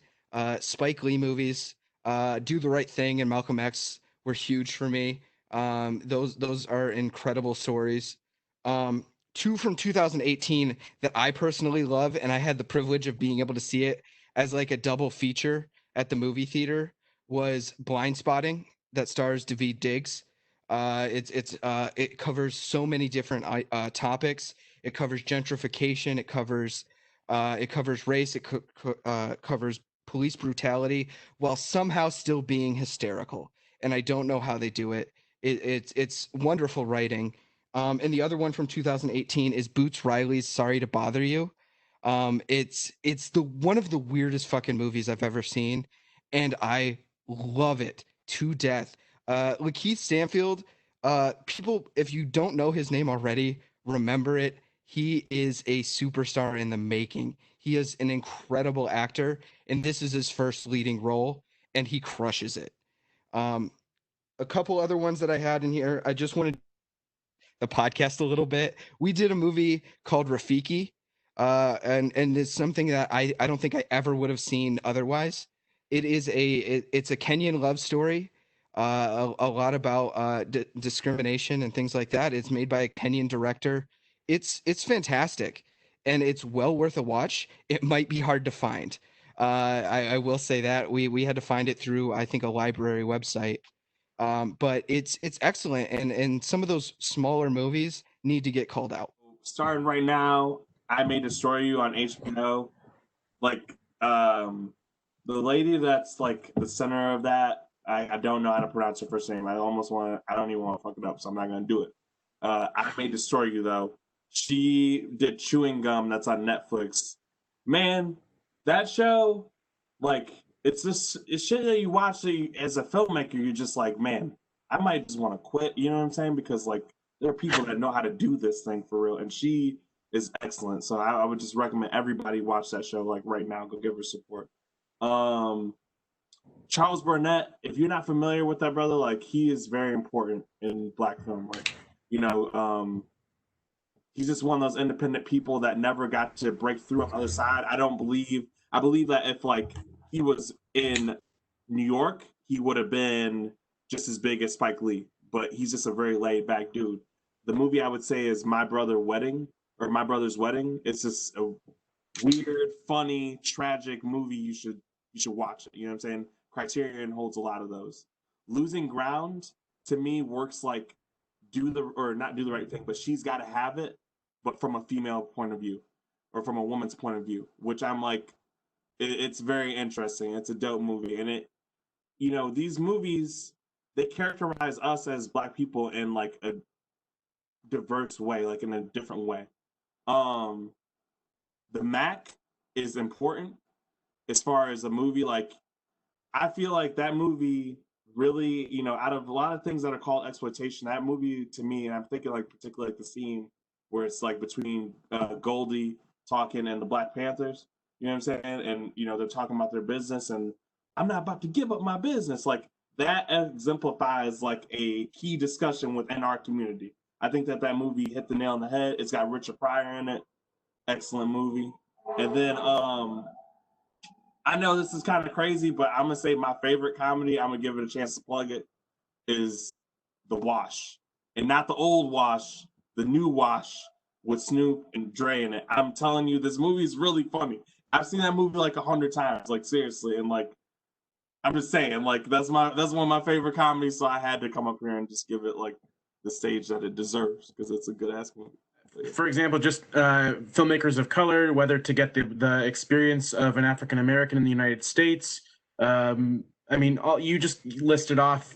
Spike Lee movies, Do the Right Thing and Malcolm X were huge for me. Those are incredible stories. Two from 2018 that I personally love, and I had the privilege of being able to see it as like a double feature at the movie theater, was Blind Spotting, that stars Daveed Diggs. It covers so many different topics. It covers gentrification. It covers race. It covers police brutality while somehow still being hysterical. And I don't know how they do it. It's wonderful writing. And the other one from 2018 is Boots Riley's "Sorry to Bother You." It's the one of the weirdest fucking movies I've ever seen, and I love it to death. Lakeith Stanfield, people, if you don't know his name already, remember it. He is a superstar in the making. He is an incredible actor, and this is his first leading role, and he crushes it. Um, a couple other ones that I had in here. I just wanted the podcast a little bit. We did a movie called Rafiki, and it's something that I don't think I ever would have seen otherwise. It's a Kenyan love story, a lot about discrimination and things like that. It's made by a Kenyan director. It's fantastic, and it's well worth a watch. It might be hard to find. I will say that we had to find it through, I think, a library website. But it's excellent, and some of those smaller movies need to get called out. Starting right now, I May Destroy You on HBO. Like, the lady that's like the center of that, I don't know how to pronounce her first name. I don't even want to fuck it up, so I'm not gonna do it. I May Destroy You though. She did Chewing Gum, that's on Netflix. Man, that show, like, it's shit that you watch as a filmmaker. You're just like, man, I might just want to quit. You know what I'm saying? Because like there are people that know how to do this thing for real, and she is excellent. So I would just recommend everybody watch that show like right now. Go give her support. Charles Burnett, if you're not familiar with that brother, like he is very important in Black film. Like, he's just one of those independent people that never got to break through on the other side. I believe that if like he was in New York, he would have been just as big as Spike Lee, but he's just a very laid back dude. The movie I would say is My Brother's Wedding. It's just a weird, funny, tragic movie. You should watch it. You know what I'm saying? Criterion holds a lot of those. Losing Ground to me works like not do the right thing, but she's got to have it, but from a female point of view or from a woman's point of view, which I'm like, it's very interesting. It's a dope movie. And these movies, they characterize us as Black people in like a diverse way, like in a different way. The Mac is important as far as a movie. Like, I feel like that movie really, out of a lot of things that are called exploitation, that movie to me, and I'm thinking like particularly like the scene where it's like between Goldie talking and the Black Panthers, you know what I'm saying? And, they're talking about their business and I'm not about to give up my business. Like that exemplifies like a key discussion within our community. I think that movie hit the nail on the head. It's got Richard Pryor in it. Excellent movie. And then I know this is kind of crazy, but I'm gonna say my favorite comedy. I'm gonna give it a chance to plug it. Is The Wash, and not the old Wash, the new Wash with Snoop and Dre in it. I'm telling you, this movie is really funny. I've seen that movie like 100 times, like seriously, and like I'm just saying, like that's one of my favorite comedies. So I had to come up here and just give it like the stage that it deserves because it's a good ass movie. For example, just filmmakers of color, whether to get the experience of an African American in the United States. I mean, you just listed off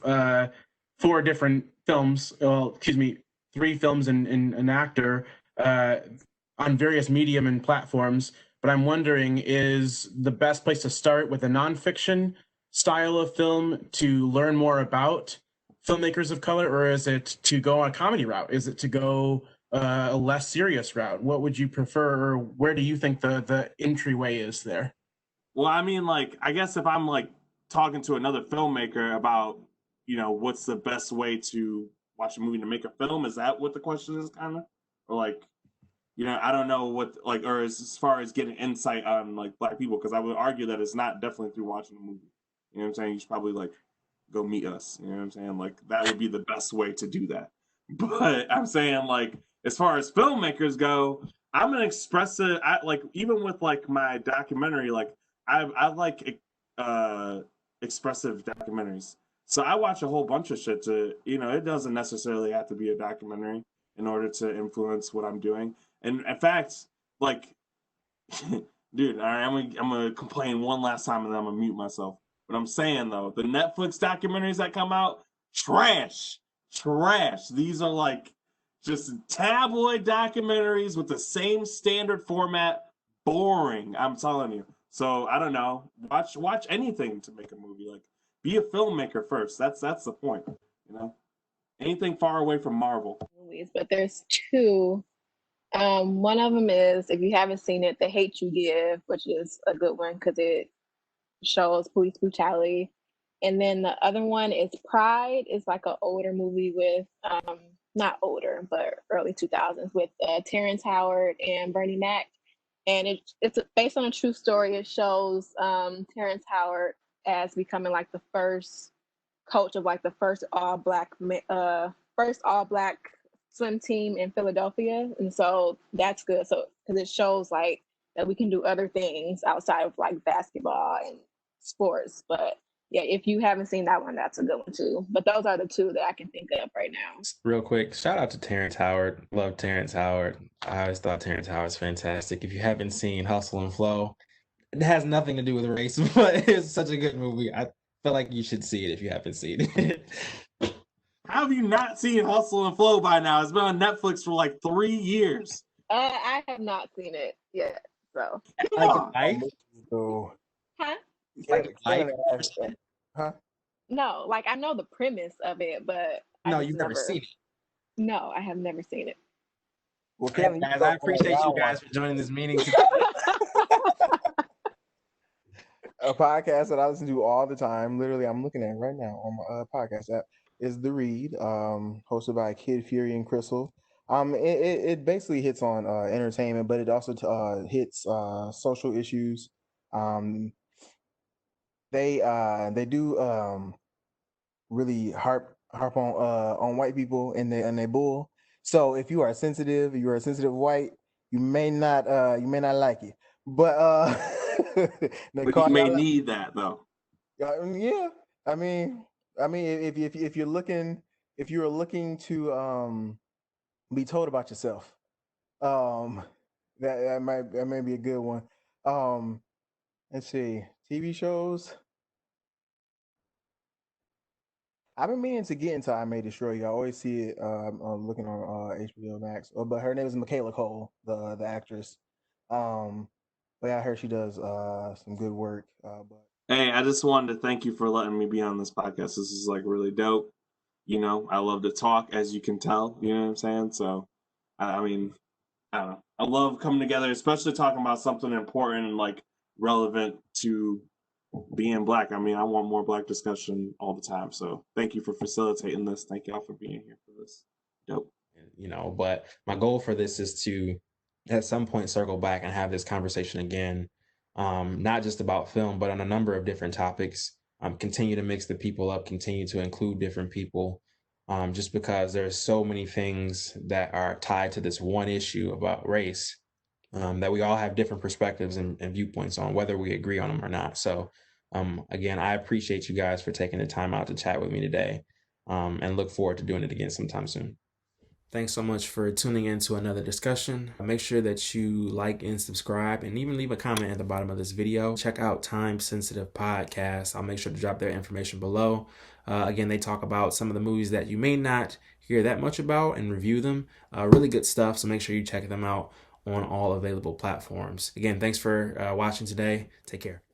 4 different films. Well, excuse me, 3 films and an actor on various medium and platforms. But I'm wondering, is the best place to start with a nonfiction style of film to learn more about filmmakers of color, or is it to go on a comedy route? Is it to go a less serious route? What would you prefer, or where do you think the entryway is there? Well, I mean, like, I guess if I'm like talking to another filmmaker about, what's the best way to watch a movie to make a film, is that what the question is, kind of? Or like, I don't know what, like, or as far as getting insight on like Black people, because I would argue that it's not definitely through watching a movie. You know what I'm saying? You should probably like go meet us. You know what I'm saying? Like that would be the best way to do that. But I'm saying like as far as filmmakers go, I'm an expressive. I like even with like my documentary, like I like expressive documentaries. So I watch a whole bunch of shit to it doesn't necessarily have to be a documentary in order to influence what I'm doing. And in fact, like, dude, all right, I'm gonna complain one last time and then I'm gonna mute myself. But I'm saying though, the Netflix documentaries that come out, trash. These are like just tabloid documentaries with the same standard format. Boring, I'm telling you. So I don't know. Watch anything to make a movie. Like, be a filmmaker first. That's the point. Anything far away from Marvel. Movies, but there's 2. One of them is, if you haven't seen it, The Hate You Give, which is a good one because it shows police brutality. And then the other one is Pride. It's like an older movie with, not older, but early 2000s with Terrence Howard and Bernie Mac. And it's based on a true story. It shows Terrence Howard as becoming like the first coach of like the first all black swim team in Philadelphia. And so that's good. So because it shows like that we can do other things outside of like basketball and sports. But yeah, if you haven't seen that one, that's a good one too. But those are the 2 that I can think of right now. Real quick, shout out to Terrence Howard. Love Terrence Howard. I always thought Terrence Howard was fantastic. If you haven't seen Hustle and Flow, it has nothing to do with race, but it's such a good movie. I feel like you should see it if you haven't seen it. How have you not seen Hustle and Flow by now? It's been on Netflix for like 3 years. I have not seen it yet, so. Huh? Huh? No, like I know the premise of it, but No, you've never seen it. No, I have never seen it. Well, Hey, guys, I appreciate you guys for joining this meeting today. A podcast that I listen to all the time, literally, I'm looking at it right now on my podcast app, is The Read, hosted by Kid Fury and Crystal. It basically hits on entertainment, but it also hits social issues. They do really harp on white people and they bull. So if you are a sensitive white, you may not like it. But but you may need that though. Yeah, I mean, if you're looking to be told about yourself, that may be a good one. Let's see, TV shows. I've been meaning to get into I May Destroy You. I always see it looking on HBO Max. But her name is Michaela Cole, the actress. But yeah, I heard she does some good work. But Hey, I just wanted to thank you for letting me be on this podcast. This is like really dope. I love to talk, as you can tell. You know what I'm saying? So, I mean, I don't know. I love coming together, especially talking about something important and like relevant to being Black. I mean, I want more Black discussion all the time. So thank you for facilitating this. Thank y'all for being here for this. Dope. But my goal for this is to at some point circle back and have this conversation again not just about film, but on a number of different topics. Continue to mix the people up, continue to include different people, just because there's so many things that are tied to this one issue about race, that we all have different perspectives and viewpoints on, whether we agree on them or not. So again, I appreciate you guys for taking the time out to chat with me today, and look forward to doing it again sometime soon. Thanks so much for tuning in to another discussion. Make sure that you like and subscribe and even leave a comment at the bottom of this video. Check out Time Sensitive Podcast. I'll make sure to drop their information below. Again, they talk about some of the movies that you may not hear that much about and review them. Really good stuff, so make sure you check them out on all available platforms. Again, thanks for watching today. Take care.